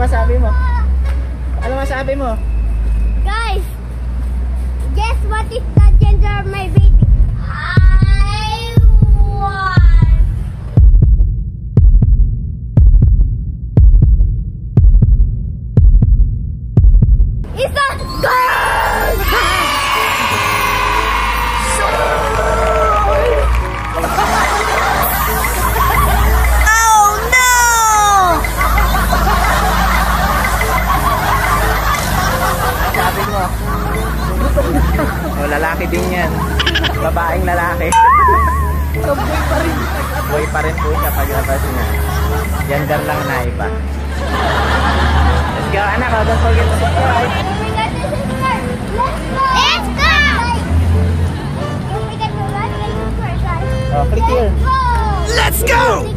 masabi mo? Ano masabi mo? Guys, guess what is the gender of my baby? I want. It's a girl! Oh no! Sabi mo. O, lalaki din yan. Babaeng lalaki. Boy pa rin po siya paglabas niya. Gender lang na iba. Let's go, anak. Don't forget to subscribe. Let's go! Don't forget to like and subscribe, guys. Oh, click here. Let's go!